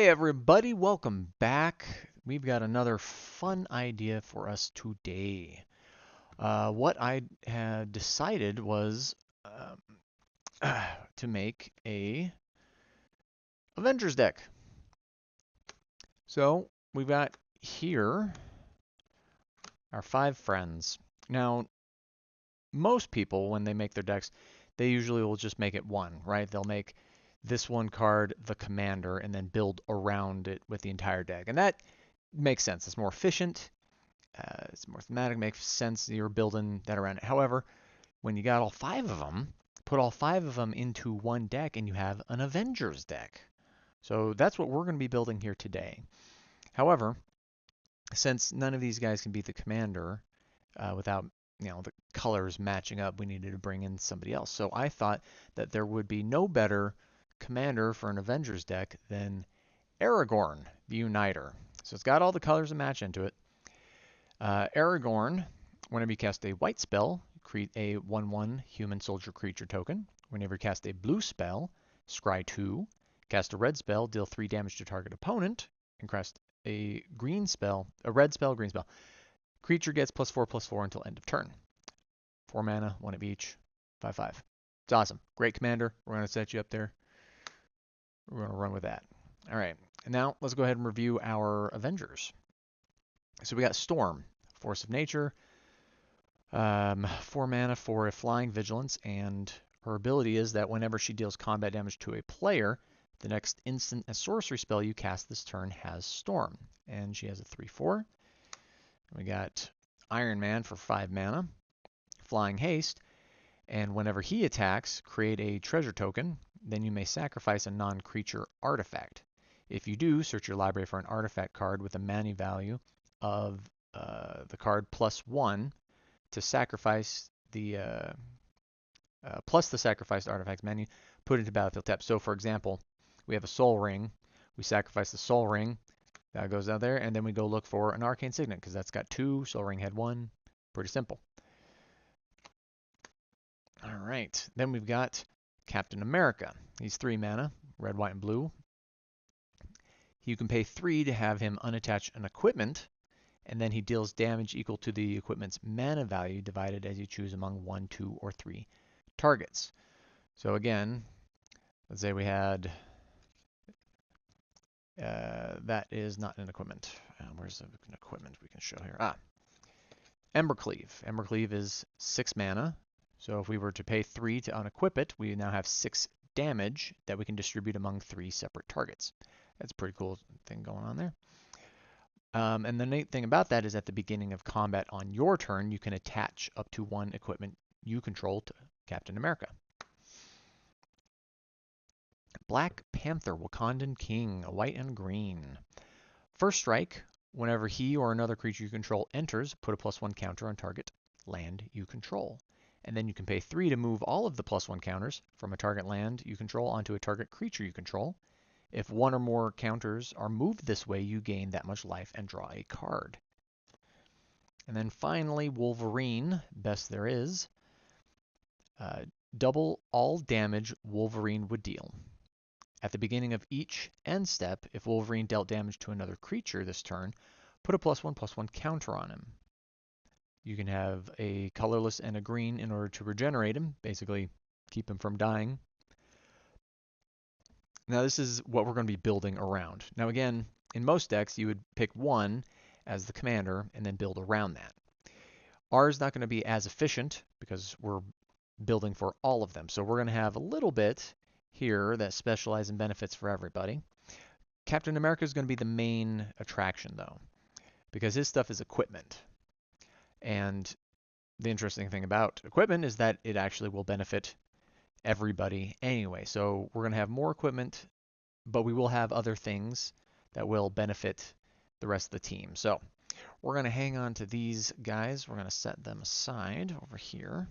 Hey everybody, welcome back. We've got another fun idea for us today. What I had decided was to make a Avengers deck. So we've got here our 5 friends. Now, most people, when they make their decks, they usually will just make it one, right? They'll make this one card the commander and then build around it with the entire deck. And that makes sense. It's more efficient. It's more thematic, makes sense. You're building that around it. However, when you got all 5 of them, put all 5 of them into one deck and you have an Avengers deck. So that's what we're going to be building here today. However, since none of these guys can be the commander without the colors matching up, we needed to bring in somebody else. So I thought that there would be no better commander for an Avengers deck than Aragorn, the Uniter. So it's got all the colors that match into it. Aragorn, whenever you cast a white spell, create a 1/1 human soldier creature token. Whenever you cast a blue spell, scry 2. Cast a red spell, deal 3 damage to target opponent. And cast a green spell, a red spell, green spell. Creature gets +4/+4 until end of turn. 4 mana, 1 of each, 5/5. It's awesome. Great commander. We're going to set you up there. We're going to run with that. All right. And now let's go ahead and review our Avengers. So we got Storm, Force of Nature, 4 mana for a Flying Vigilance, and her ability is that whenever she deals combat damage to a player, the next instant and sorcery spell you cast this turn has Storm. And she has a 3/4. We got Iron Man for 5 mana, Flying Haste, and whenever he attacks, create a treasure token. Then you may sacrifice a non-creature artifact. If you do, search your library for an artifact card with a mana value of the card +1 to sacrifice the plus the sacrificed artifacts menu, put it into battlefield tab. So for example, we have a soul ring. We sacrifice the soul ring. That goes out there, and then we go look for an arcane signet because that's got 2. Soul ring had 1. Pretty simple. All right. Then we've got Captain America. He's 3 mana, red, white, and blue. You can pay 3 to have him unattach an equipment, and then he deals damage equal to the equipment's mana value divided as you choose among 1, 2, or 3 targets. So again, let's say we had, that is not an equipment. Where's an equipment we can show here? Embercleave. Embercleave is 6 mana. So if we were to pay 3 to unequip it, we now have 6 damage that we can distribute among 3 separate targets. That's a pretty cool thing going on there. And the neat thing about that is at the beginning of combat on your turn, you can attach up to 1 equipment you control to Captain America. Black Panther, Wakandan King, a white and green. First strike, whenever he or another creature you control enters, put a +1 counter on target land you control. And then you can pay 3 to move all of the +1 counters from a target land you control onto a target creature you control. If 1 or more counters are moved this way, you gain that much life and draw a card. And then finally, Wolverine, best there is. Double all damage Wolverine would deal. At the beginning of each end step, if Wolverine dealt damage to another creature this turn, put a +1/+1 counter on him. You can have a colorless and a green in order to regenerate him, basically keep him from dying. Now this is what we're going to be building around. Now again, in most decks, you would pick 1 as the commander and then build around that. Ours is not going to be as efficient because we're building for all of them. So we're going to have a little bit here that specialize in benefits for everybody. Captain America is going to be the main attraction though, because his stuff is equipment. And the interesting thing about equipment is that it actually will benefit everybody anyway. So we're going to have more equipment, but we will have other things that will benefit the rest of the team. So we're going to hang on to these guys. We're going to set them aside over here.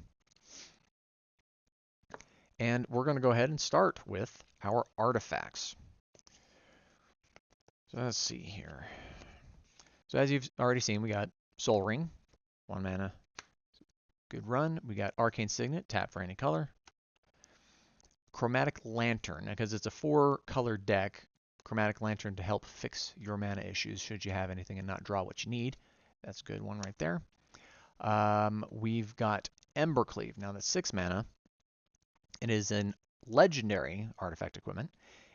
And we're going to go ahead and start with our artifacts. So let's see here. So as you've already seen, we got Soul Ring, 1 mana, good run. We got Arcane Signet, tap for any color. Chromatic Lantern, because it's a 4-color deck, Chromatic Lantern to help fix your mana issues should you have anything and not draw what you need. That's a good one right there. We've got Embercleave. Now that's 6 mana. It is an legendary artifact equipment.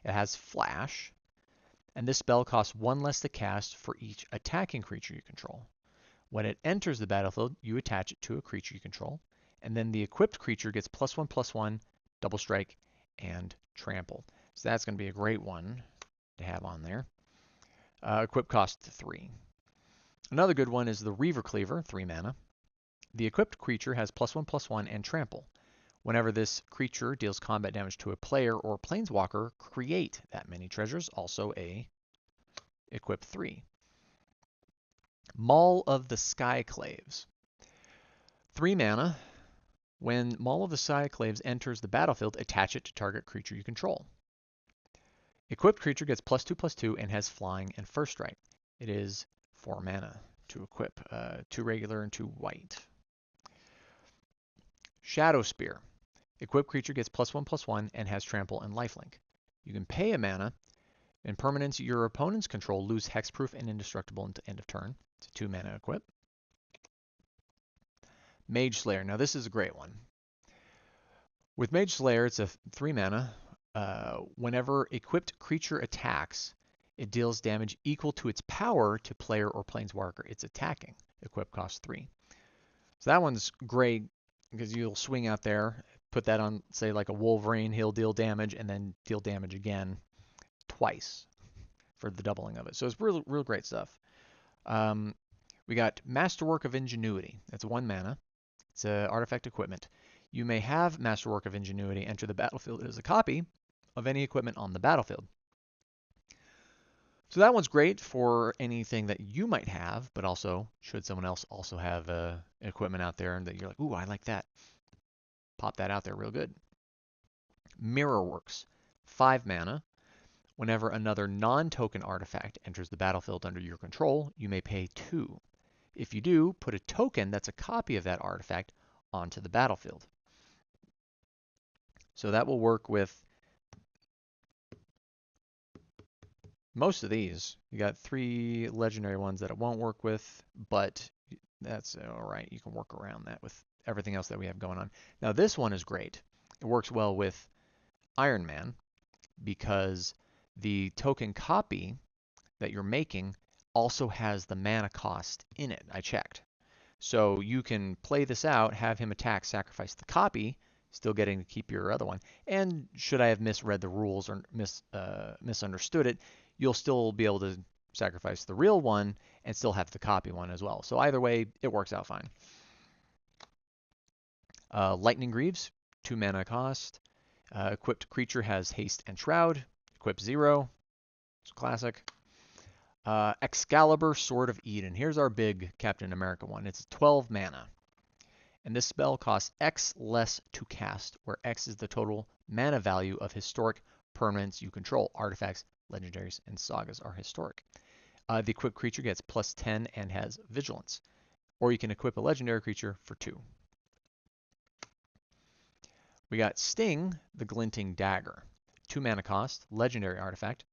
It has flash, and this spell costs 1 less to cast for each attacking creature you control. When it enters the battlefield, you attach it to a creature you control, and then the equipped creature gets +1/+1, double strike, and trample. So that's going to be a great one to have on there. Equip cost 3. Another good one is the Reaver Cleaver, 3 mana. The equipped creature has +1/+1 and trample. Whenever this creature deals combat damage to a player or planeswalker, create that many treasures, also a equip 3. Maul of the Skyclaves. 3 mana. When Maul of the Skyclaves enters the battlefield, attach it to target creature you control. Equipped creature gets +2/+2 and has flying and first strike. It is 4 mana to equip, 2 regular and 2 white. Shadow Spear. Equipped creature gets +1/+1 and has trample and lifelink. You can pay a mana, and permanents your opponents control lose hexproof and indestructible until end of turn. It's a 2 mana equip. Mage Slayer. Now this is a great one. With Mage Slayer, it's a 3 mana. Whenever equipped creature attacks, it deals damage equal to its power to player or planeswalker it's attacking. Equip costs 3. So that one's great because you'll swing out there, put that on, say, like a Wolverine, he'll deal damage and then deal damage again twice for the doubling of it. So it's real great stuff. We got Masterwork of Ingenuity. It's 1 mana. It's an artifact equipment. You may have Masterwork of Ingenuity enter the battlefield as a copy of any equipment on the battlefield. So that one's great for anything that you might have, but also should someone else also have equipment out there and that you're like, ooh, I like that. Pop that out there real good. Mirrorworks, 5 mana. Whenever another non-token artifact enters the battlefield under your control, you may pay 2. If you do, put a token that's a copy of that artifact onto the battlefield. So that will work with most of these. You got 3 legendary ones that it won't work with, but that's all right. You can work around that with everything else that we have going on. Now this one is great. It works well with Iron Man because the token copy that you're making also has the mana cost in it. I checked. So you can play this out, have him attack, sacrifice the copy, still getting to keep your other one. And should I have misread the rules or misunderstood it, you'll still be able to sacrifice the real one and still have the copy one as well. So either way, it works out fine. Lightning Greaves, 2 mana cost. Equipped creature has haste and shroud. Equip 0. It's classic. Excalibur, Sword of Eden. Here's our big Captain America one. It's 12 mana. And this spell costs X less to cast, where X is the total mana value of historic permanents you control. Artifacts, legendaries, and sagas are historic. The equipped creature gets +10 and has vigilance. Or you can equip a legendary creature for 2. We got Sting, the Glinting Dagger. 2 mana cost, legendary artifact.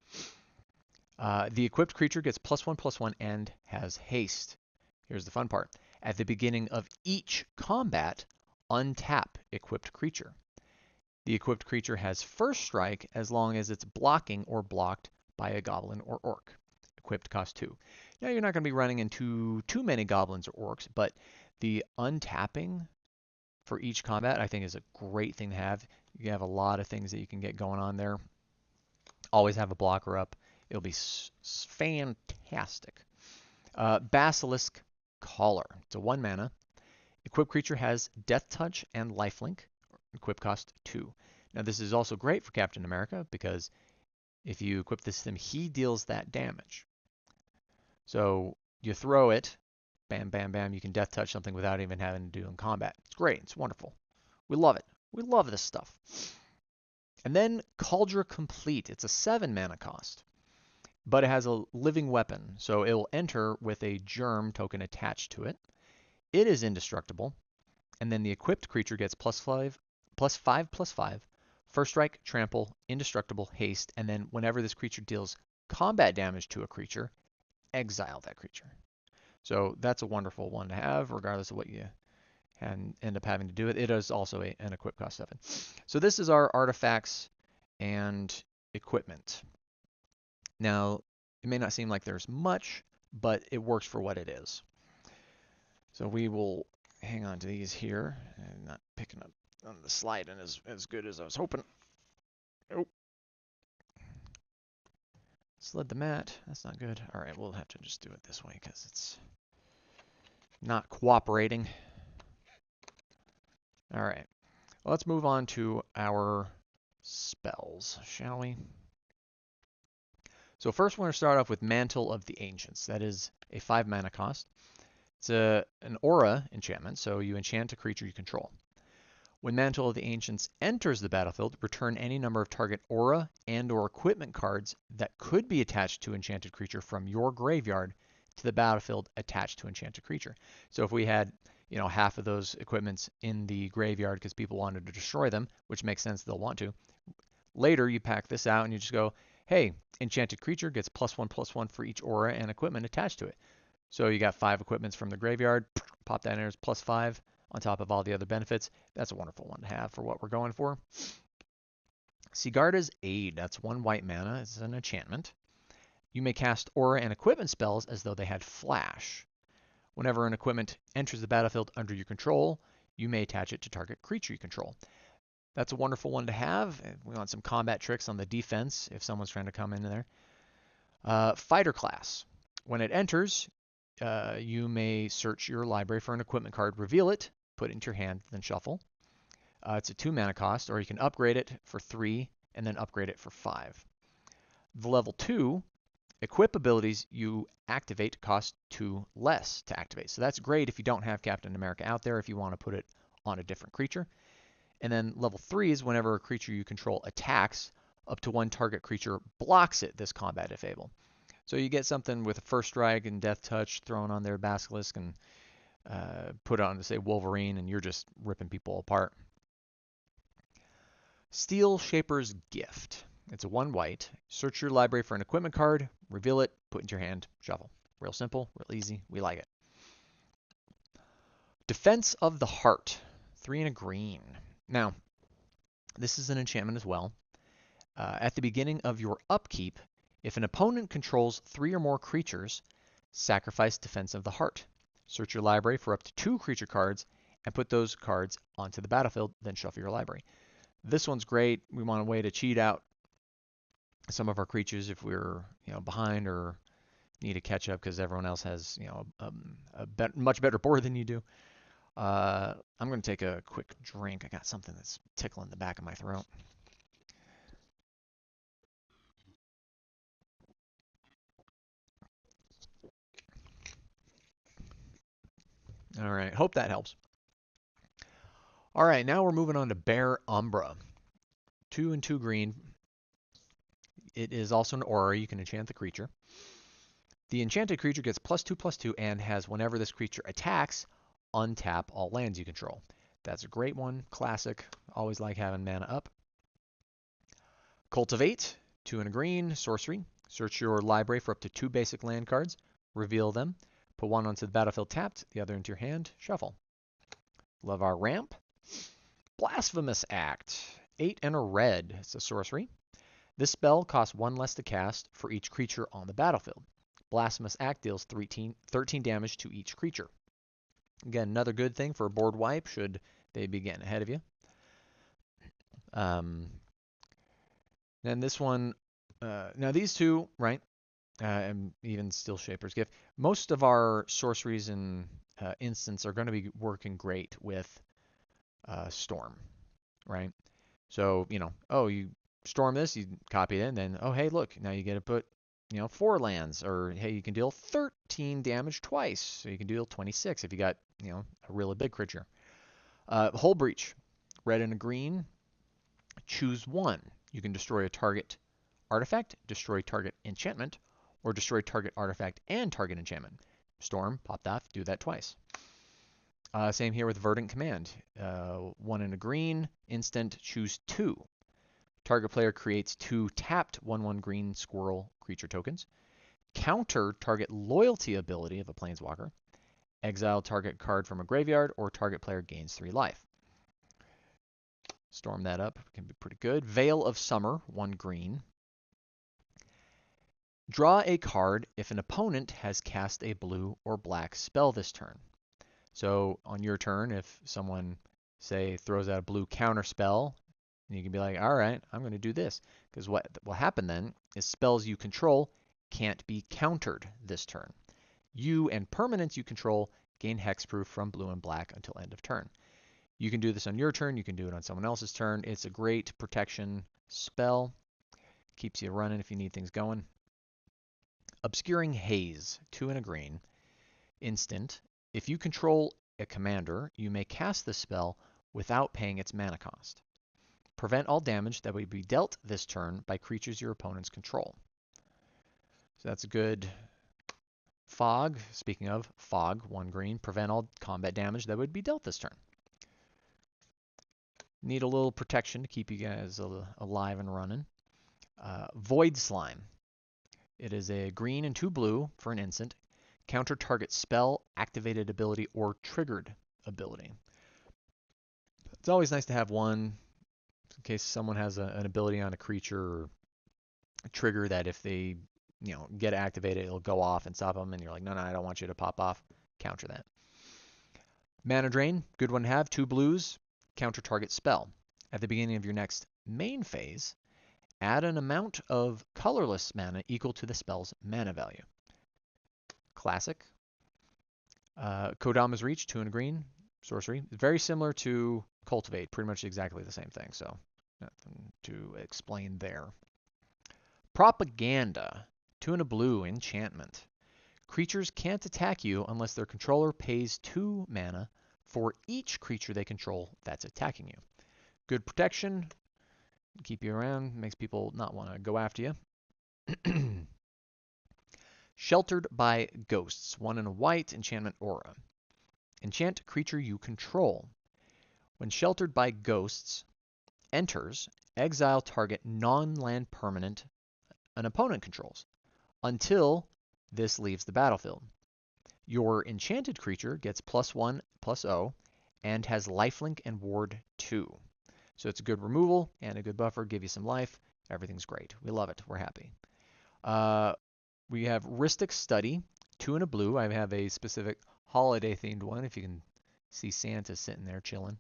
The equipped creature gets +1/+1 and has haste. Here's the fun part. At the beginning of each combat, untap equipped creature. The equipped creature has first strike as long as it's blocking or blocked by a goblin or orc. Equipped cost 2. Now you're not going to be running into too many goblins or orcs, but the untapping for each combat I think is a great thing to have. You have a lot of things that you can get going on there. Always have a blocker up. It'll be fantastic. Basilisk Caller. It's a 1 mana. Equipped creature has Death Touch and Lifelink. Equip cost 2. Now this is also great for Captain America because if you equip this to him, he deals that damage. So you throw it, bam, bam, bam. You can Death Touch something without even having to do in combat. It's great. It's wonderful. We love it. We love this stuff. And then Cauldron Complete. It's a 7 mana cost. But it has a living weapon, so it will enter with a germ token attached to it. It is indestructible, and then the equipped creature gets +5/+5, first strike, trample, indestructible, haste, and then whenever this creature deals combat damage to a creature, exile that creature. So that's a wonderful one to have, regardless of what you end up having to do it. It is also an equip cost 7. So this is our artifacts and equipment. Now, it may not seem like there's much, but it works for what it is. So we will hang on to these here. I'm not picking up on the sliding as good as I was hoping. Oh. Slid the mat. That's not good. All right, we'll have to just do it this way because it's not cooperating. All right, well, let's move on to our spells, shall we? So first we're going to start off with Mantle of the Ancients. That is a 5 mana cost. It's an aura enchantment, so you enchant a creature you control. When Mantle of the Ancients enters the battlefield, return any number of target aura and/or equipment cards that could be attached to enchanted creature from your graveyard to the battlefield attached to enchanted creature. So if we had, half of those equipments in the graveyard because people wanted to destroy them, which makes sense, they'll want to. Later, you pack this out and you just go, hey, enchanted creature gets +1/+1 for each aura and equipment attached to it. So you got 5 equipments from the graveyard, pop that in as +5 on top of all the other benefits. That's a wonderful one to have for what we're going for. Sigarda's Aid, that's 1 white mana. It's an enchantment. You may cast aura and equipment spells as though they had flash. Whenever an equipment enters the battlefield under your control, you may attach it to target creature you control. That's a wonderful one to have. We want some combat tricks on the defense if someone's trying to come into there. Fighter class. When it enters, you may search your library for an equipment card, reveal it, put it into your hand, then shuffle. It's a 2 mana cost, or you can upgrade it for 3 and then upgrade it for 5. The level 2 equip abilities you activate cost 2 less to activate. So that's great if you don't have Captain America out there, if you want to put it on a different creature. And then level 3 is whenever a creature you control attacks, up to 1 target creature blocks it this combat if able. So you get something with a first strike and death touch thrown on their basilisk and put on to say Wolverine, and you're just ripping people apart. Steel Shaper's Gift. It's a 1 white. Search your library for an equipment card, reveal it, put it into your hand, shuffle. Real simple, real easy. We like it. Defense of the Heart. 3 and a green. Now, this is an enchantment as well. At the beginning of your upkeep, if an opponent controls 3 or more creatures, sacrifice Defense of the Heart. Search your library for up to 2 creature cards and put those cards onto the battlefield, then shuffle your library. This one's great. We want a way to cheat out some of our creatures if we're behind or need to catch up because everyone else has much better board than you do. I'm going to take a quick drink. I got something that's tickling the back of my throat. All right, hope that helps. All right, now we're moving on to Bear Umbra. 2 and 2 green. It is also an aura. You can enchant the creature. The enchanted creature gets +2/+2 and has, whenever this creature attacks, untap all lands you control. That's a great one. Classic. Always like having mana up. Cultivate. 2 and a green. Sorcery. Search your library for up to 2 basic land cards. Reveal them. Put 1 onto the battlefield tapped, the other into your hand. Shuffle. Love our ramp. Blasphemous Act. 8 and a red. It's a sorcery. This spell costs 1 less to cast for each creature on the battlefield. Blasphemous Act deals 13 damage to each creature. Again, another good thing for a board wipe should they be getting ahead of you. Then this one, now these two, right, and even Steel Shaper's Gift, most of our sorceries and instants are going to be working great with Storm, right? So, you storm this, you copy it in, then, oh, hey, look, now you get to put, 4 lands, or, hey, you can deal 13 damage twice, so you can deal 26 if you got, a really big creature. Hull Breach, red and a green, choose 1. You can destroy a target artifact, destroy target enchantment, or destroy target artifact and target enchantment. Storm, pop that, do that twice. Same here with Verdant Command. 1 and a green, instant, choose 2. Target player creates 2 tapped 1/1 green squirrel creature tokens. Counter target loyalty ability of a planeswalker. Exile target card from a graveyard, or target player gains 3 life. Storm that up, can be pretty good. Veil of Summer, 1 green. Draw a card if an opponent has cast a blue or black spell this turn. So on your turn, if someone, say, throws out a blue counter spell, you can be like, all right, I'm going to do this. Because what will happen then is spells you control can't be countered this turn. You and permanents you control gain hexproof from blue and black until end of turn. You can do this on your turn. You can do it on someone else's turn. It's a great protection spell. Keeps you running if you need things going. Obscuring Haze, 2 and a green. Instant. If you control a commander, you may cast this spell without paying its mana cost. Prevent all damage that would be dealt this turn by creatures your opponents control. So that's a good Fog. Speaking of Fog, 1 green. Prevent all combat damage that would be dealt this turn. Need a little protection to keep you guys alive and running. Void Slime. It is a green and 2 blue for an instant. Counter target spell, activated ability, or triggered ability. It's always nice to have one in case someone has an ability on a creature or a trigger that if they get activated, it'll go off and stop them, and you're like, no, I don't want you to pop off. Counter that. Mana Drain, good one to have. 2 blues. Counter target spell. At the beginning of your next main phase, add an amount of colorless mana equal to the spell's mana value. Classic. Kodama's Reach, 2 and a green. Sorcery. Very similar to Cultivate. Pretty much exactly the same thing, so nothing to explain there. Propaganda. 2 and a blue. Enchantment. Creatures can't attack you unless their controller pays 2 mana for each creature they control that's attacking you. Good protection. Keep you around. Makes people not want to go after you. Sheltered by Ghosts. 1 and a white. Enchantment Aura. Enchant creature you control. When Sheltered by Ghosts enters, exile target non-land permanent an opponent controls until this leaves the battlefield. Your enchanted creature gets +1/+0 and has lifelink and ward 2. So it's a good removal and a good buffer, give you some life. Everything's great. We love it. We're happy. We have Rhystic Study, 2 and a blue. I have a specific holiday-themed one, if you can see Santa sitting there chilling.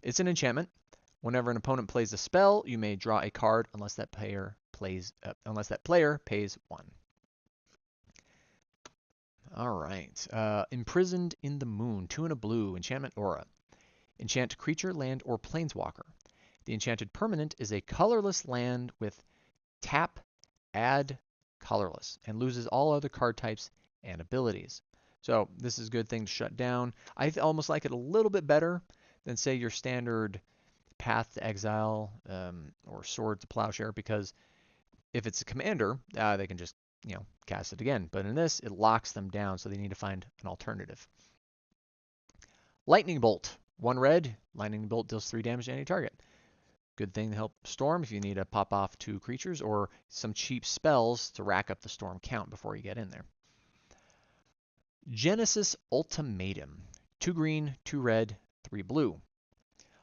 It's an enchantment. Whenever an opponent plays a spell, you may draw a card unless that player pays 1. All right. Imprisoned in the Moon, 2 and a blue. Enchantment Aura. Enchant creature, land, or planeswalker. The enchanted permanent is a colorless land with tap, add colorless, and loses all other card types and abilities. So this is a good thing to shut down. I almost like it a little bit better than, say, your standard Path to Exile or Sword to Plowshare, because if it's a commander, they can just cast it again. But in this, it locks them down, so they need to find an alternative. Lightning Bolt. 1 red. Lightning Bolt deals 3 damage to any target. Good thing to help Storm if you need to pop off 2 creatures or some cheap spells to rack up the Storm count before you get in there. Genesis Ultimatum. 2 green, 2 red, 3 blue.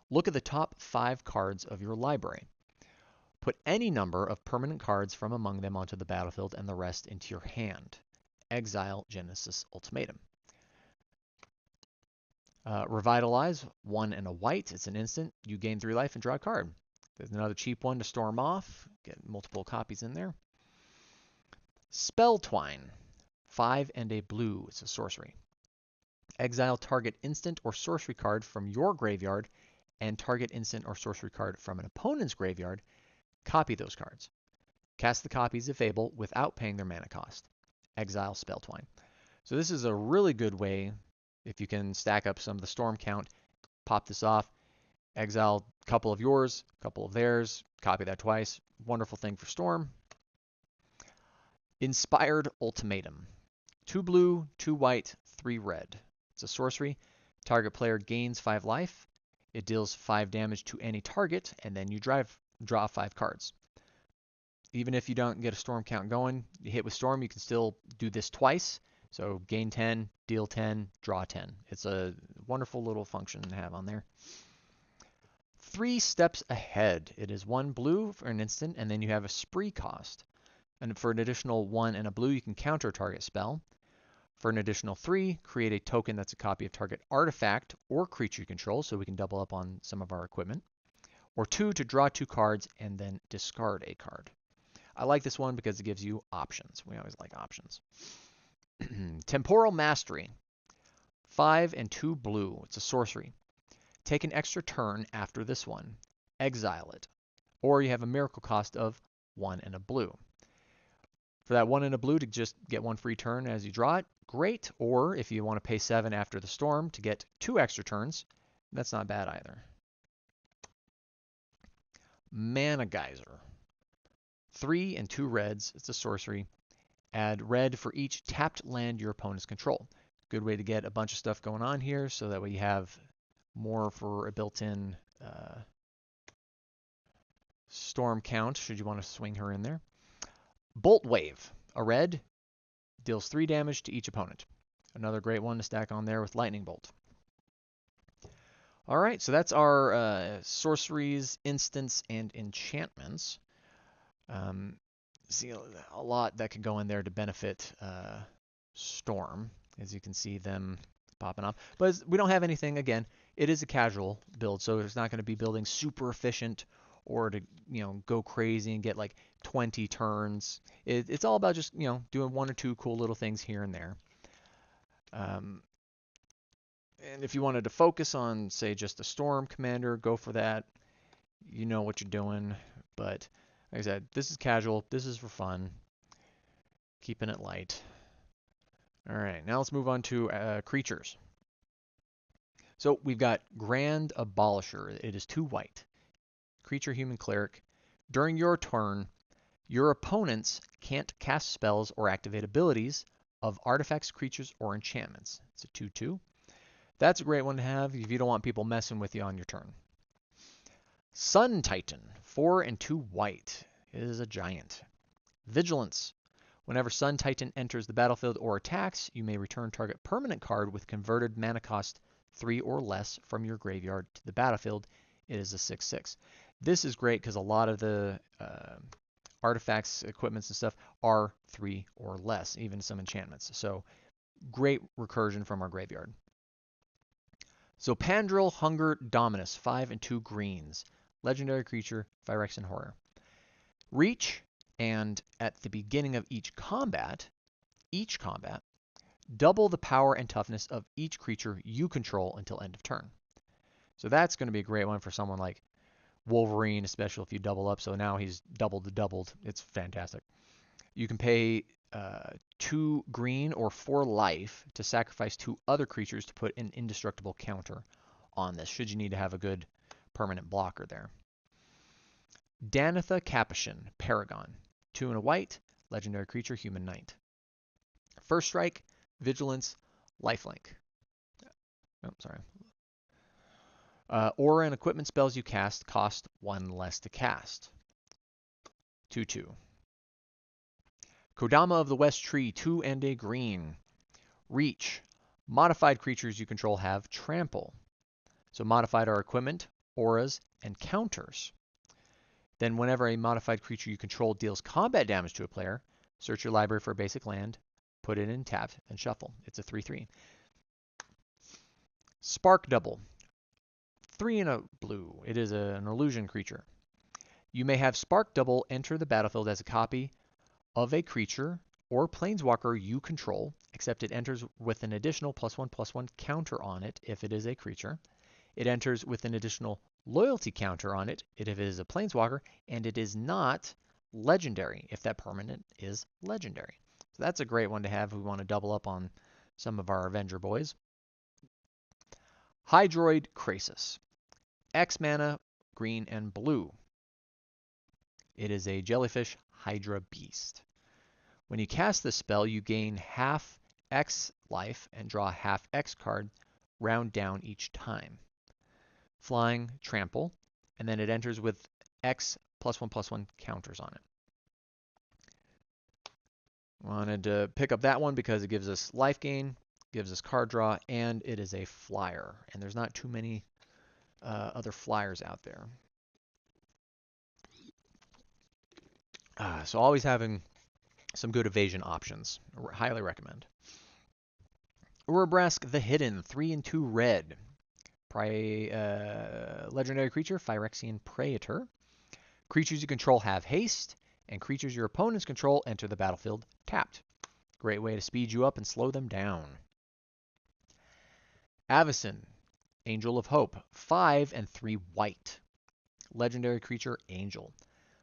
Look at the top 5 cards of your library. Put any number of permanent cards from among them onto the battlefield and the rest into your hand. Exile Genesis Ultimatum. Revitalize, 1 and a white. It's an instant. You gain 3 life and draw a card. There's another cheap one to storm off. Get multiple copies in there. Spell Twine, 5 and a blue. It's a sorcery. Exile target instant or sorcery card from your graveyard and target instant or sorcery card from an opponent's graveyard. Copy those cards. Cast the copies if able without paying their mana cost. Exile Spell Twine. So this is a really good way, if you can stack up some of the storm count, pop this off, exile a couple of yours, a couple of theirs, copy that twice. Wonderful thing for storm. Inspired Ultimatum. 2 blue, 2 white, 3 red. It's a sorcery. Target player gains 5 life. It deals 5 damage to any target, and then you drive draw 5 cards. Even if you don't get a storm count going, you hit with storm, you can still do this twice. So gain 10, deal 10, draw 10. It's a wonderful little function to have on there. 3 steps ahead. It is 1 blue for an instant, and then you have a spree cost. And for an additional 1 and a blue, you can counter a target spell. For an additional 3, create a token that's a copy of target artifact or creature you control, so we can double up on some of our equipment. Or 2, to draw 2 cards and then discard a card. I like this one because it gives you options. We always like options. Temporal Mastery. 5 and 2 blue. It's a sorcery. Take an extra turn after this one. Exile it. Or you have a miracle cost of 1 and a blue. For that 1 and a blue to just get 1 free turn as you draw it, great. Or if you want to pay 7 after the storm to get 2 extra turns, that's not bad either. Mana Geyser. 3 and 2 reds. It's a sorcery. Add red for each tapped land your opponents control. Good way to get a bunch of stuff going on here, so that way you have more for a built-in storm count, should you want to swing her in there. Bolt Wave. A red. Deals 3 damage to each opponent. Another great one to stack on there with Lightning Bolt. All right, so that's our sorceries, instants, and enchantments. See a lot that could go in there to benefit Storm, as you can see them popping up. But we don't have anything, again, it is a casual build, so it's not going to be building super efficient or to go crazy and get like 20 turns. It's all about just doing 1 or 2 cool little things here and there. And if you wanted to focus on, say, just a Storm Commander, go for that. You know what you're doing. But like I said, this is casual. This is for fun. Keeping it light. All right, now let's move on to creatures. So we've got Grand Abolisher. It is 2 white. Creature, human cleric. During your turn, your opponents can't cast spells or activate abilities of artifacts, creatures, or enchantments. It's a 2/2. That's a great one to have if you don't want people messing with you on your turn. Sun Titan, 4 and 2 white. It is a giant. Vigilance. Whenever Sun Titan enters the battlefield or attacks, you may return target permanent card with converted mana cost 3 or less from your graveyard to the battlefield. It is a 6/6. This is great because a lot of the artifacts, equipments, and stuff are 3 or less, even some enchantments. So great recursion from our graveyard. So Pandrel Hunger Dominus, 5 and 2 greens. Legendary creature, Phyrexian Horror. Reach, and at the beginning of each combat, double the power and toughness of each creature you control until end of turn. So that's going to be a great one for someone like Wolverine, especially if you double up. So now he's doubled. It's fantastic. You can pay 2 green or 4 life to sacrifice 2 other creatures to put an indestructible counter on this, should you need to have a good permanent blocker there. Danitha Capuchin, Paragon. 2 and a white, legendary creature, human knight. First strike, vigilance, lifelink. Oh, sorry. Aura and equipment spells you cast cost 1 less to cast. 2/2. Kodama of the West Tree, 2 and a green. Reach. Modified creatures you control have trample. So modified are equipment, auras, and counters. Then whenever a modified creature you control deals combat damage to a player, search your library for a basic land, put it in tapped, and shuffle. It's a 3/3. Spark Double. 3 and a blue. It is an illusion creature. You may have Spark Double enter the battlefield as a copy of a creature or planeswalker you control, except it enters with an additional +1/+1 counter on it if it is a creature. It enters with an additional loyalty counter on it if it is a planeswalker, and it is not legendary if that permanent is legendary. So that's a great one to have if we want to double up on some of our Avenger boys. Hydroid Krasis. X mana, green and blue. It is a jellyfish Hydra beast. When you cast this spell, you gain half X life and draw half X card, round down each time. Flying, trample, and then it enters with X +1/+1 counters on it. Wanted to pick up that one because it gives us life gain, gives us card draw, and it is a flyer. And there's not too many other flyers out there. So always having some good evasion options. Highly recommend. Urabrask the Hidden, 3 and 2 red. Legendary creature, Phyrexian Praetor. Creatures you control have haste, and creatures your opponents control enter the battlefield tapped. Great way to speed you up and slow them down. Avacyn, Angel of Hope, 5 and 3 white. Legendary creature, Angel.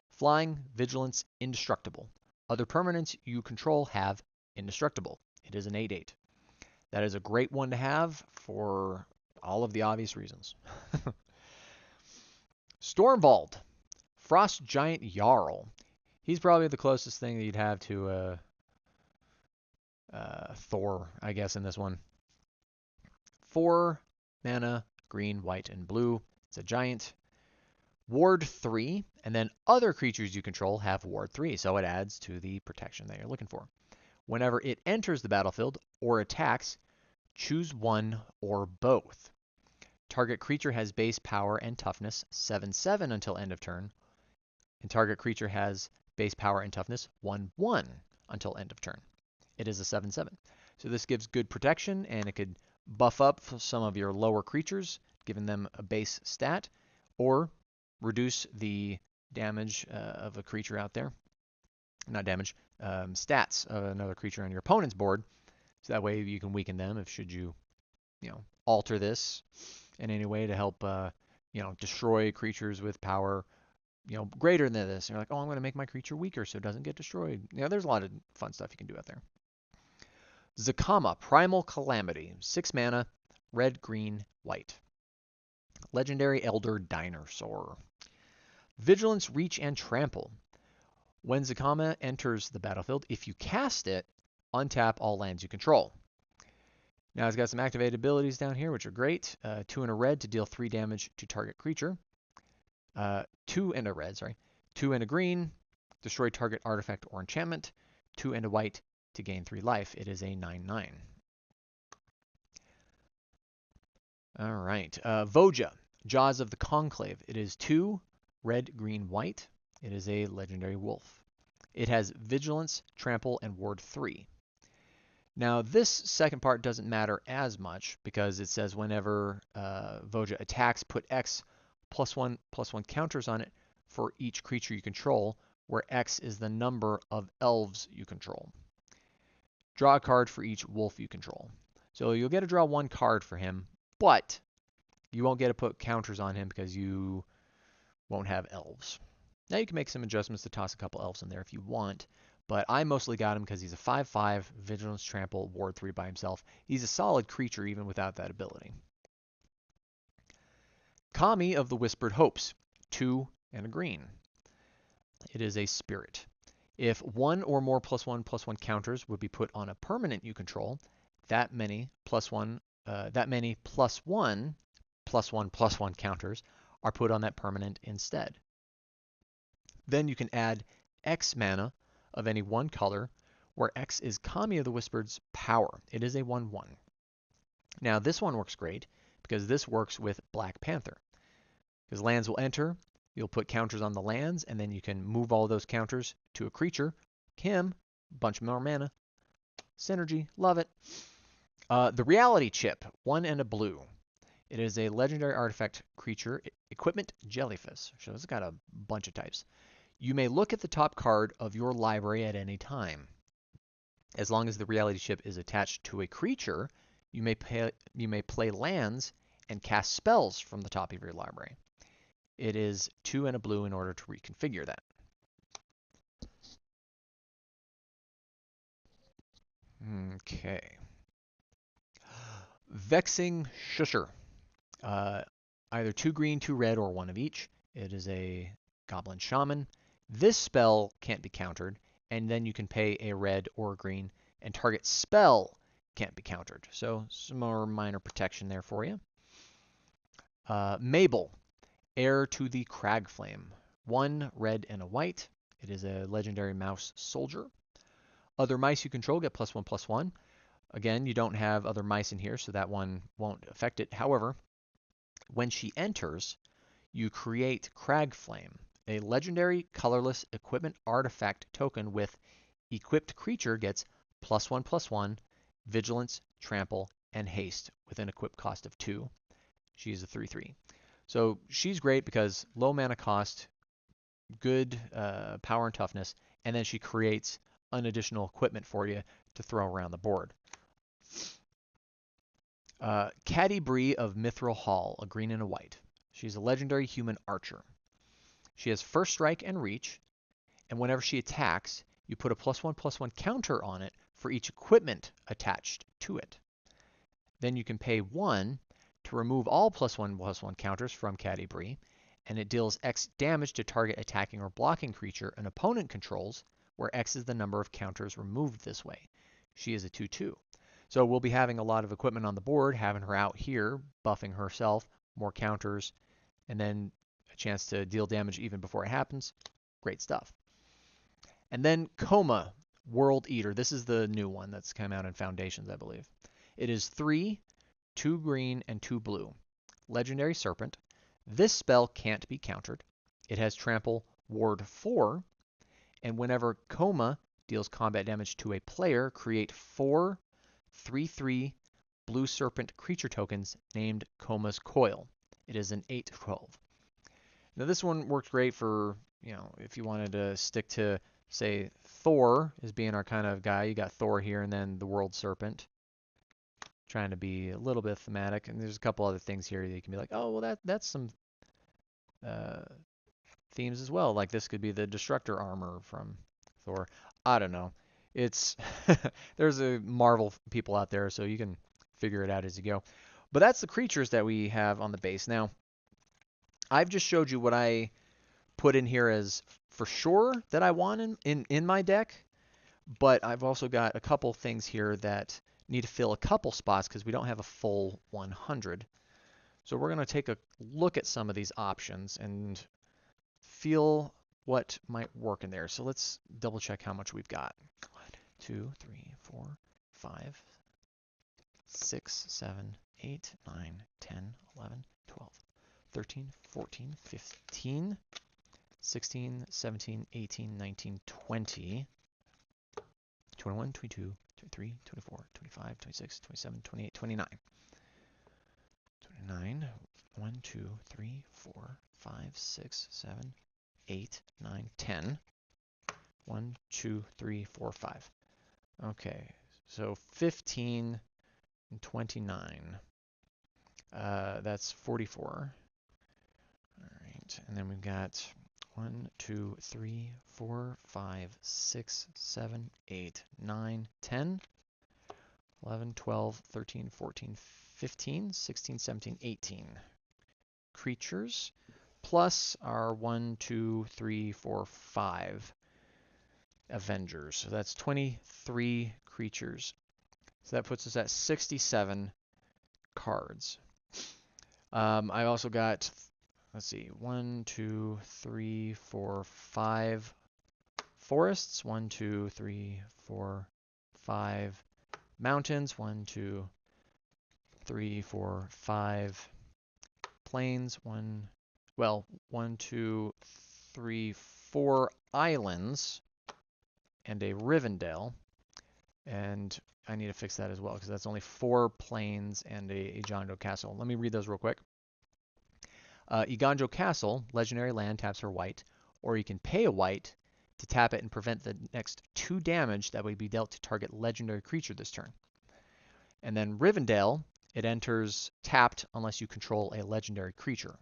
Flying, Vigilance, Indestructible. Other permanents you control have Indestructible. It is an 8/8. That is a great one to have for all of the obvious reasons. Stormvault, Frost Giant Jarl. He's probably the closest thing that you'd have to Thor, I guess, in this one. 4 mana, green, white, and blue. It's a giant. Ward 3, and then other creatures you control have Ward 3, so it adds to the protection that you're looking for. Whenever it enters the battlefield or attacks, choose one or both. Target creature has base power and toughness 7/7 until end of turn, and target creature has base power and toughness 1/1 until end of turn. It is a 7/7. So this gives good protection, and it could buff up some of your lower creatures, giving them a base stat, or reduce the damage of a creature out there. Not damage, stats of another creature on your opponent's board. So that way you can weaken them if should you alter this in any way to help destroy creatures with power greater than this. And you're like, oh, I'm going to make my creature weaker so it doesn't get destroyed. There's a lot of fun stuff you can do out there. Zakama, Primal Calamity, 6 mana, red, green, white. Legendary Elder Dinosaur. Vigilance, Reach, and Trample. When Zakama enters the battlefield, if you cast it, untap all lands you control. Now it's got some activated abilities down here, which are great. 2 and a red to deal 3 damage to target creature. 2 and a red, 2 and a green, destroy target artifact or enchantment. 2 and a white to gain 3 life. It is a 9/9. All right. Voja, Jaws of the Conclave. It is 2 red, green, white. It is a legendary wolf. It has Vigilance, Trample, and Ward 3. Now, this second part doesn't matter as much because it says whenever Voja attacks, put X +1/+1 counters on it for each creature you control, where X is the number of elves you control. Draw a card for each wolf you control. So you'll get to draw 1 card for him, but you won't get to put counters on him because you won't have elves. Now you can make some adjustments to toss a couple elves in there if you want, but I mostly got him because he's a 5/5, Vigilance, Trample, Ward 3 by himself. He's a solid creature even without that ability. Kami of the Whispered Hopes, 2 and a green. It is a spirit. If 1 or more +1/+1 counters would be put on a permanent you control, that many +1/+1 counters are put on that permanent instead. Then you can add X mana of any one color, where X is Kami of the Whispered's power. It is a 1/1. Now this one works great because this works with Black Panther. Because lands will enter, you'll put counters on the lands, and then you can move all those counters to a creature. Him, bunch more mana. Synergy, love it. The Reality Chip, 1 and a blue. It is a legendary artifact creature, Equipment Jellyfish. So it's got a bunch of types. You may look at the top card of your library at any time. As long as the Reality Chip is attached to a creature, you may play lands and cast spells from the top of your library. It is 2 and a blue in order to reconfigure that. Okay. Vexing Shusher. Either 2 green, 2 red, or 1 of each. It is a Goblin Shaman. This spell can't be countered, and then you can pay a red or a green, and target spell can't be countered. So some more minor protection there for you. Mabel, Heir to the Cragflame. 1 red and a white. It is a legendary mouse soldier. Other mice you control get +1/+1. Again, you don't have other mice in here, so that one won't affect it. However, when she enters, you create Cragflame, a legendary colorless equipment artifact token with equipped creature gets +1/+1, vigilance, trample, and haste with an equip cost of 2. She's a 3/3. So she's great because low mana cost, good power and toughness, and then she creates an additional equipment for you to throw around the board. Caddy Bree of Mithril Hall, a green and a white. She's a legendary human archer. She has first strike and reach, and whenever she attacks, you put a +1/+1 counter on it for each equipment attached to it. Then you can pay 1 to remove all +1/+1 counters from Caddy Bree, and it deals X damage to target attacking or blocking creature an opponent controls, where X is the number of counters removed this way. She is a 2/2. So we'll be having a lot of equipment on the board, having her out here, buffing herself, more counters, and then a chance to deal damage even before it happens. Great stuff. And then Coma, World Eater. This is the new one that's come out in Foundations, I believe. It is 3, 2 green, and 2 blue. Legendary Serpent. This spell can't be countered. It has Trample Ward 4, and whenever Coma deals combat damage to a player, create 4 3/3 blue serpent creature tokens named Coma's Coil. It is an 8/12. Now this one works great for, if you wanted to stick to, say, Thor as being our kind of guy. You got Thor here and then the World Serpent. Trying to be a little bit thematic. And there's a couple other things here that you can be like, oh, well, that's some themes as well. Like this could be the Destructor armor from Thor. I don't know. It's there's a Marvel people out there, so you can figure it out as you go. But that's the creatures that we have on the base. Now, I've just showed you what I put in here as for sure that I want in my deck, but I've also got a couple things here that need to fill a couple spots because we don't have a full 100. So we're going to take a look at some of these options and feel what might work in there. So let's double check how much we've got. 1, 2, 3, 4, 5, 6, 7, 8, 9, 10, 11, 12, 13, 14, 15, 16, 17, 18, 19, 20, 21, 22, 23, 24, 25, 26, 27, 28, 29. 29, 1, 2, 3, 4, 5, 6, 7, 8, 9, 10. 1, 2, 3, 4, 5. Okay, so 15 and 29. That's 44. All right, and then we've got 1, 2, 3, 4, 5, 6, 7, 8, 9, 10, 11, 12, 13, 14, 15, 16, 17, 18 creatures, plus our 1, 2, 3, 4, 5 Avengers. So that's 23 creatures. So that puts us at 67 cards. I also got, let's see, 1, 2, 3, 4, 5 forests. 1, 2, 3, 4, 5 mountains. 1, 2, 3, 4, 5 plains. 1, 2, 3, 4 islands, and a Rivendell. And I need to fix that as well because that's only 4 plains and a Iganjo Castle. Let me read those real quick. Iganjo Castle, legendary land, taps for white, or you can pay a white to tap it and prevent the next 2 damage that would be dealt to target legendary creature this turn. And then Rivendell, it enters tapped unless you control a legendary creature.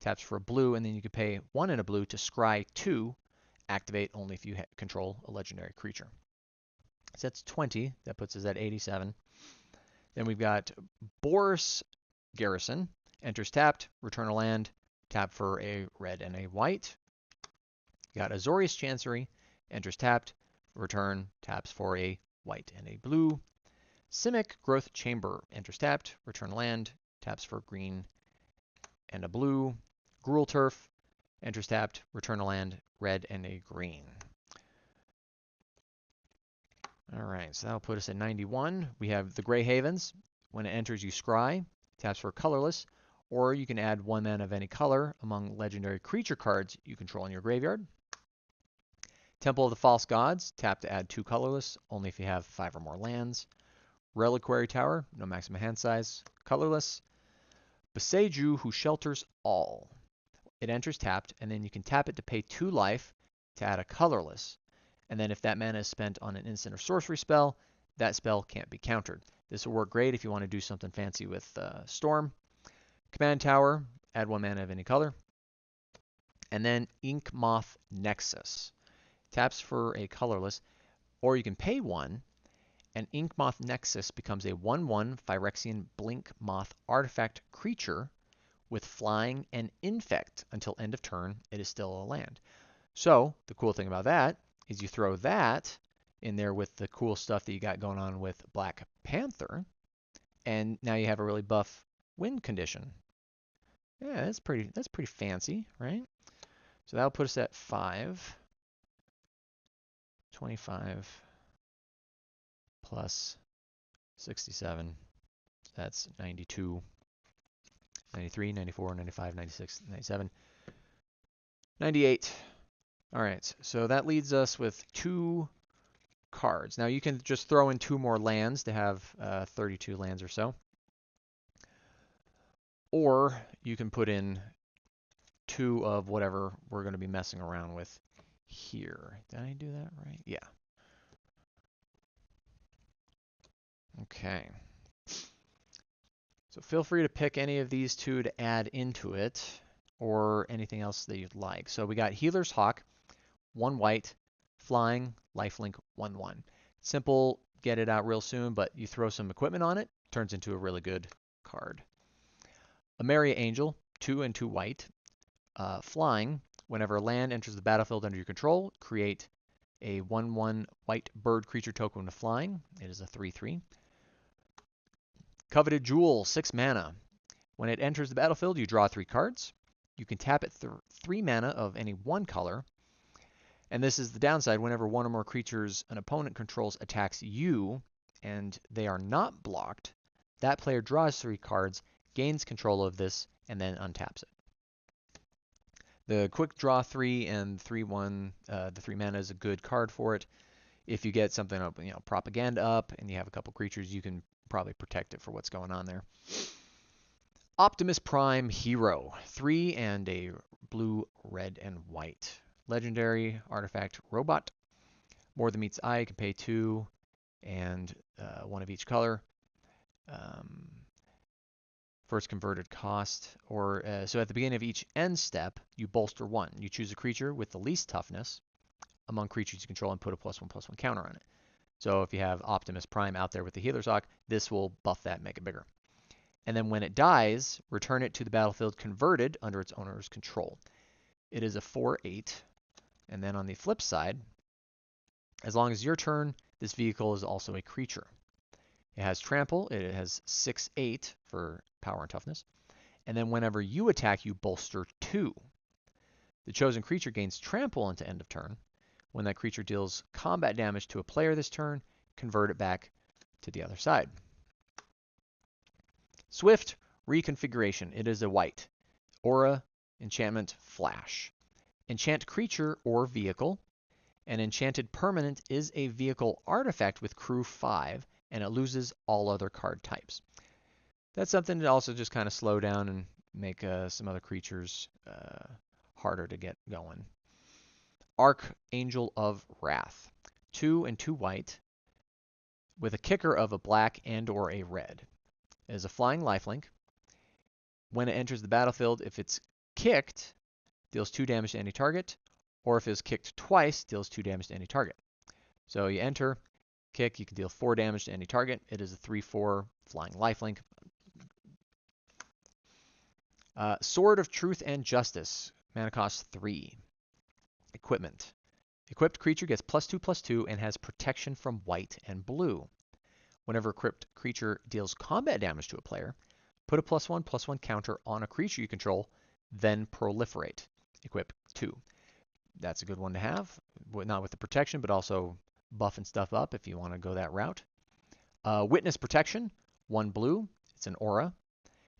Taps for a blue, and then you can pay 1 and a blue to scry 2, activate only if you control a legendary creature. So that's 20. That puts us at 87. Then we've got Boris Garrison. Enters tapped, return a land, tap for a red and a white. You got Azorius Chancery. Enters tapped, return, taps for a white and a blue. Simic Growth Chamber. Enters tapped, return land, taps for green and a blue. Gruul Turf. Enters tapped, return a land, red and a green. All right, so that'll put us at 91. We have the Grey Havens. When it enters, you scry, taps for colorless, or you can add 1 mana of any color among legendary creature cards you control in your graveyard. Temple of the False Gods, tap to add 2 colorless, only if you have 5 or more lands. Reliquary Tower, no maximum hand size, colorless. Boseiju, who shelters all. It enters tapped, and then you can tap it to pay 2 life to add a colorless. And then if that mana is spent on an instant or sorcery spell, that spell can't be countered. This will work great if you want to do something fancy with Storm. Command Tower, add 1 mana of any color. And then Ink Moth Nexus. Taps for a colorless, or you can pay 1, and Ink Moth Nexus becomes a 1/1 Phyrexian Blink Moth artifact creature with flying and infect until end of turn. It is still a land. So the cool thing about that is you throw that in there with the cool stuff that you got going on with Black Panther, and now you have a really buff win condition. Yeah, that's pretty fancy, right? So that'll put us at 5. 25 plus 67. That's 92, 93, 94, 95, 96, 97, 98. All right, so that leaves us with 2 cards. Now you can just throw in 2 more lands to have 32 lands or so. Or you can put in 2 of whatever we're going to be messing around with here. Did I do that right? Yeah. Okay. So feel free to pick any of these 2 to add into it, or anything else that you'd like. So we got Healer's Hawk, 1 white, flying, lifelink, 1/1. Simple, get it out real soon, but you throw some equipment on it, turns into a really good card. Amaria Angel, 2 and 2 white, flying. Whenever a land enters the battlefield under your control, create a 1/1 white bird creature token with flying. It is a 3/3. Coveted Jewel, 6 mana. When it enters the battlefield, you draw 3 cards. You can tap it 3 mana of any 1 color. And this is the downside. Whenever 1 or more creatures an opponent controls attacks you, and they are not blocked, that player draws 3 cards, gains control of this, and then untaps it. The quick draw 3 and 3/1, the 3 mana is a good card for it. If you get something up, propaganda up, and you have a couple creatures, you can probably protect it for what's going on there. Optimus Prime Hero, 3 and a blue, red, and white. Legendary artifact robot. More than meets eye, you can pay 2 and 1 of each color. First converted cost, or so at the beginning of each end step, you bolster 1. You choose a creature with the least toughness among creatures you control and put a +1/+1 counter on it. So if you have Optimus Prime out there with the Healer's Hawk, this will buff that, make it bigger. And then when it dies, return it to the battlefield converted under its owner's control. It is a 4/8. And then on the flip side, as long as your turn, this vehicle is also a creature. It has trample, it has 6/8 for power and toughness. And then whenever you attack, you bolster 2. The chosen creature gains trample into end of turn. When that creature deals combat damage to a player this turn, convert it back to the other side. Swift Reconfiguration. It is a white. Aura, enchantment, flash. Enchant creature or vehicle. An enchanted permanent is a vehicle artifact with crew 5, and it loses all other card types. That's something to also just kind of slow down and make some other creatures harder to get going. Archangel of Wrath. 2 and 2 white with a kicker of a black and or a red. It is a flying lifelink. When it enters the battlefield, if it's kicked, deals 2 damage to any target, or if it's kicked twice, deals 2 damage to any target. So you enter, kick, you can deal 4 damage to any target. It is a 3/4 flying lifelink. Sword of Truth and Justice. Mana cost 3. Equipment. Equipped creature gets +2/+2 and has protection from white and blue. Whenever equipped creature deals combat damage to a player, put a +1/+1 counter on a creature you control, then proliferate. equip 2. That's a good one to have, not with the protection, but also buffing stuff up if you want to go that route. Witness protection, 1 blue. It's an aura.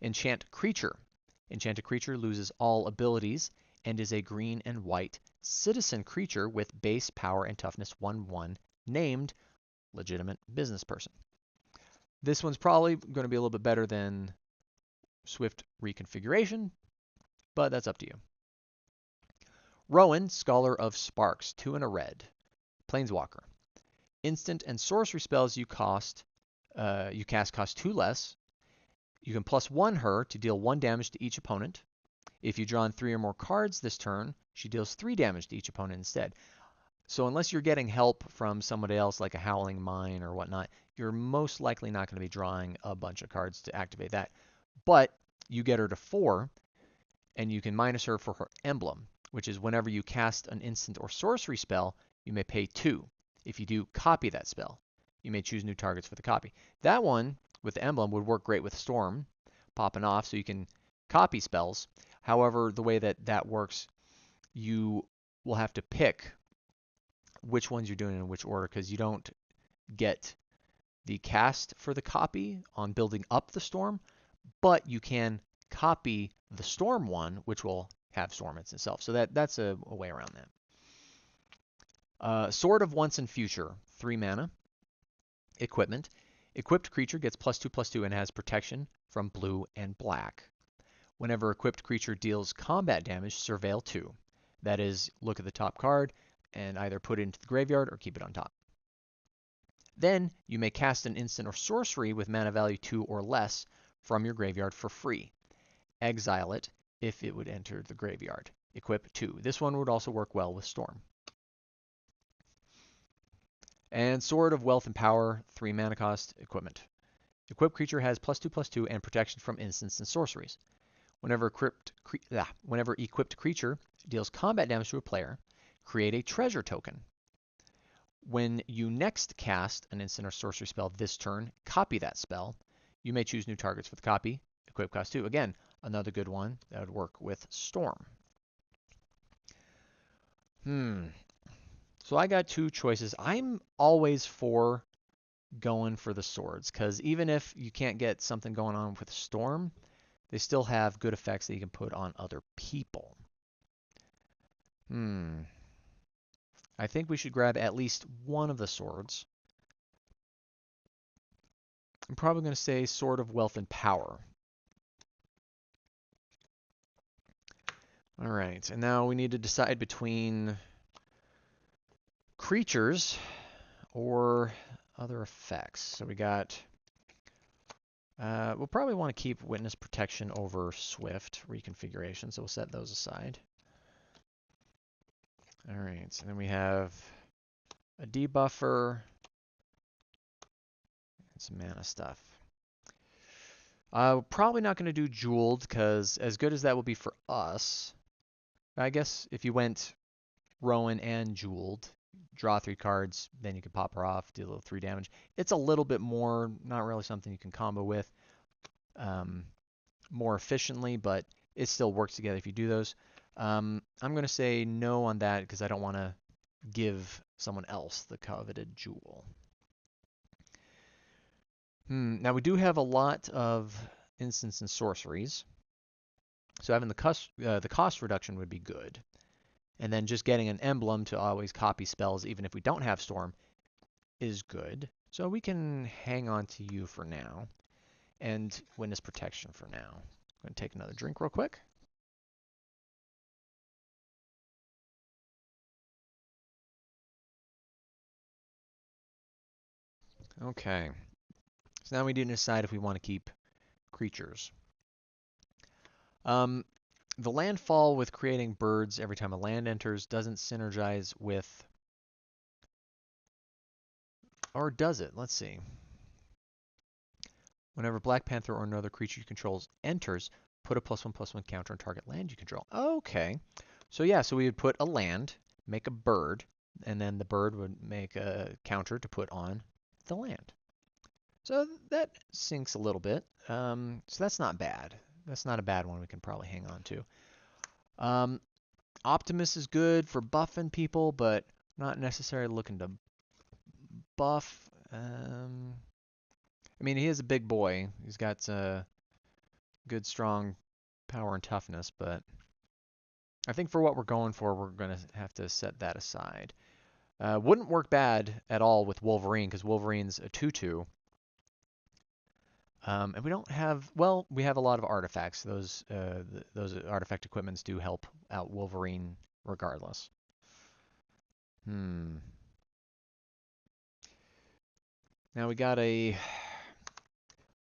Enchant creature. Enchanted creature loses all abilities and is a green and white citizen creature with base power and toughness 1/1, named legitimate business person. This one's probably going to be a little bit better than Swift reconfiguration, but that's up to you. Rowan, Scholar of Sparks, 2 and a red. Planeswalker. Instant and sorcery spells you cast cost 2 less. You can +1 her to deal 1 damage to each opponent. If you draw in 3 or more cards this turn, she deals 3 damage to each opponent instead. So unless you're getting help from somebody else like a Howling Mine or whatnot, you're most likely not going to be drawing a bunch of cards to activate that. But you get her to 4, and you can minus her for her emblem, which is whenever you cast an instant or sorcery spell, you may pay 2. If you do, copy that spell. You may choose new targets for the copy. That one, with the emblem, would work great with Storm popping off, so you can copy spells. However, the way that works, you will have to pick which ones you're doing in which order, because you don't get the cast for the copy on building up the Storm, but you can copy the Storm one, which will have Storm itself. So that's a way around that. Sword of Once and Future, 3 mana. Equipment. Equipped creature gets +2/+2 and has protection from blue and black. Whenever equipped creature deals combat damage, surveil 2. That is, look at the top card and either put it into the graveyard or keep it on top. Then you may cast an instant or sorcery with mana value 2 or less from your graveyard for free. Exile it if it would enter the graveyard. Equip 2. This one would also work well with Storm. And Sword of Wealth and Power, 3 mana cost, equipment. Equipped creature has +2/+2 and protection from instants and sorceries. Whenever equipped creature deals combat damage to a player, create a treasure token. When you next cast an instant or sorcery spell this turn, copy that spell. You may choose new targets for the copy. Equip cost 2. Again, another good one that would work with Storm. So I got 2 choices. I'm always for going for the swords, because even if you can't get something going on with Storm, they still have good effects that you can put on other people. I think we should grab at least one of the swords. I'm probably going to say Sword of Wealth and Power. All right, and now we need to decide between creatures or other effects. So we got, we'll probably want to keep Witness Protection over Swift reconfiguration, so we'll set those aside. All right, so then we have a debuffer and some mana stuff. Probably not going to do Jeweled, because as good as that will be for us, I guess if you went Rowan and Jeweled, draw 3 cards, then you can pop her off, deal 3 damage. It's a little bit more, not really something you can combo with more efficiently, but it still works together if you do those. I'm going to say no on that because I don't want to give someone else the coveted jewel. Now we do have a lot of instants and sorceries, so having the cost reduction would be good. And then just getting an emblem to always copy spells, even if we don't have Storm, is good. So we can hang on to you for now, and Witness Protection for now. I'm going to take another drink real quick. Okay. So now we need to decide if we want to keep creatures. The landfall with creating birds every time a land enters doesn't synergize with... Or does it? Let's see. Whenever Black Panther or another creature you control enters, put a +1/+1 counter on target land you control. Okay. So yeah, so we would put a land, make a bird, and then the bird would make a counter to put on the land. So that sinks a little bit. So that's not bad. That's not a bad one we can probably hang on to. Optimus is good for buffing people, but not necessarily looking to buff. I mean, he is a big boy. He's got good, strong power and toughness, but I think for what we're going for, we're going to have to set that aside. Wouldn't work bad at all with Wolverine, because Wolverine's a 2/2. And we don't have, well, we have a lot of artifacts. Those artifact equipments do help out Wolverine regardless. Hmm. Now we got a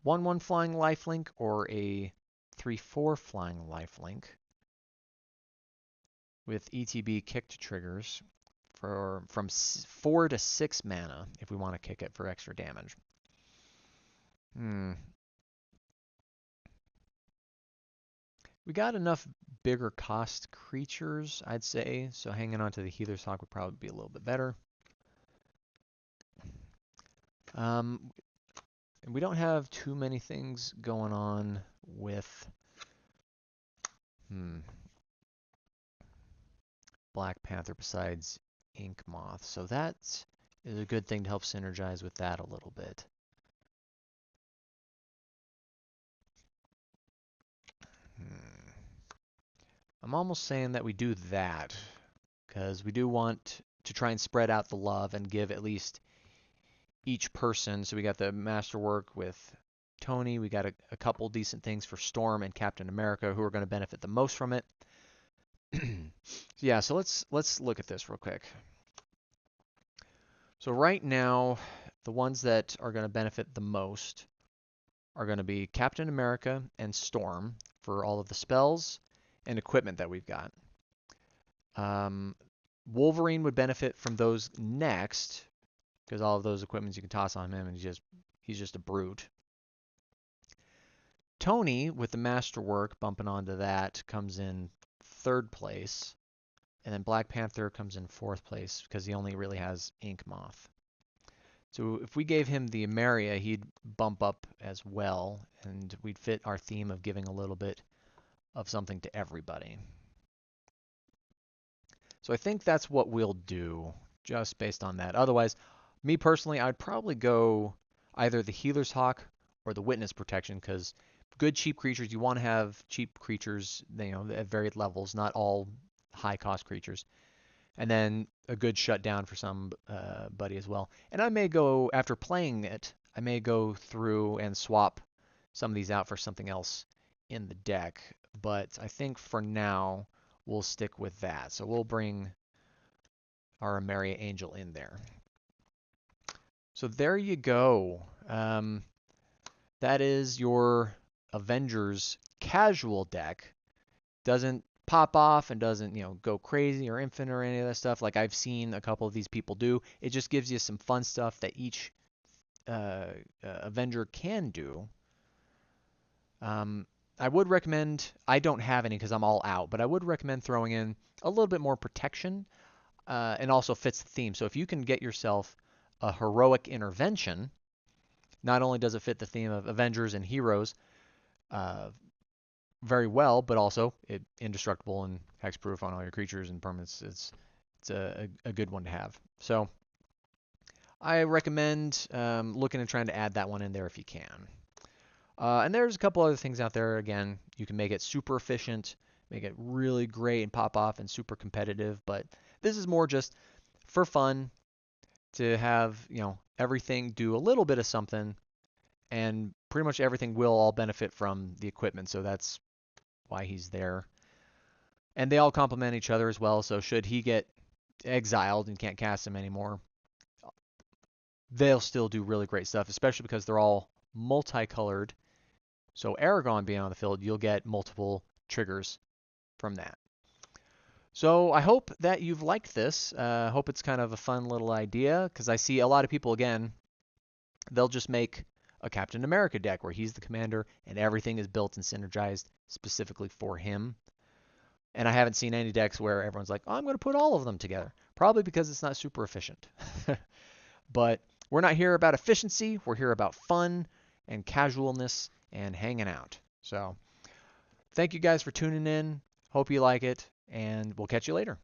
1/1 flying lifelink or a 3/4 flying lifelink with ETB kicked triggers from 4 to 6 mana if we want to kick it for extra damage. We got enough bigger cost creatures, I'd say, so hanging on to the Healer's Hawk would probably be a little bit better. We don't have too many things going on with Black Panther besides Ink Moth, so that is a good thing to help synergize with that a little bit. I'm almost saying that we do that, because we do want to try and spread out the love and give at least each person. So we got the masterwork with Tony. We got a couple decent things for Storm and Captain America, who are going to benefit the most from it. Yeah, so let's look at this real quick. So right now, the ones that are going to benefit the most are going to be Captain America and Storm for all of the spells and equipment that we've got. Wolverine would benefit from those next, because all of those equipments you can toss on him, and he's just a brute. Tony, with the masterwork bumping onto that, comes in 3rd place. And then Black Panther comes in 4th place because he only really has Ink Moth. So if we gave him the Emeria, he'd bump up as well, and we'd fit our theme of giving a little bit of something to everybody. So I think that's what we'll do, just based on that. Otherwise, me personally, I'd probably go either the Healer's Hawk or the Witness Protection, because good cheap creatures, you want to have cheap creatures, at varied levels, not all high-cost creatures. And then a good shutdown for somebody as well. And I may go, after playing it, I may go through and swap some of these out for something else in the deck. But I think for now, we'll stick with that. So we'll bring our Emeria Angel in there. So there you go. That is your Avengers casual deck. Doesn't pop off and doesn't, go crazy or infinite or any of that stuff like I've seen a couple of these people do. It just gives you some fun stuff that each Avenger can do. I would recommend, I don't have any because I'm all out, but I would recommend throwing in a little bit more protection and also fits the theme. So if you can get yourself a heroic intervention, not only does it fit the theme of Avengers and heroes, very well, but also indestructible and hexproof on all your creatures and permanents. It's a good one to have. So I recommend looking and trying to add that one in there if you can. And there's a couple other things out there. Again, you can make it super efficient, make it really great and pop off and super competitive. But this is more just for fun to have, everything do a little bit of something, and pretty much everything will all benefit from the equipment. So that's why he's there. And they all complement each other as well. So should he get exiled and can't cast him anymore, they'll still do really great stuff, especially because they're all multicolored. So Aragon being on the field, you'll get multiple triggers from that. So I hope that you've liked this. I hope it's kind of a fun little idea, because I see a lot of people, again, they'll just make a Captain America deck where he's the commander and everything is built and synergized specifically for him. And I haven't seen any decks where everyone's like, oh, I'm going to put all of them together. Probably because it's not super efficient. But we're not here about efficiency. We're here about fun and casualness and hanging out. So thank you guys for tuning in. Hope you like it. and we'll catch you later.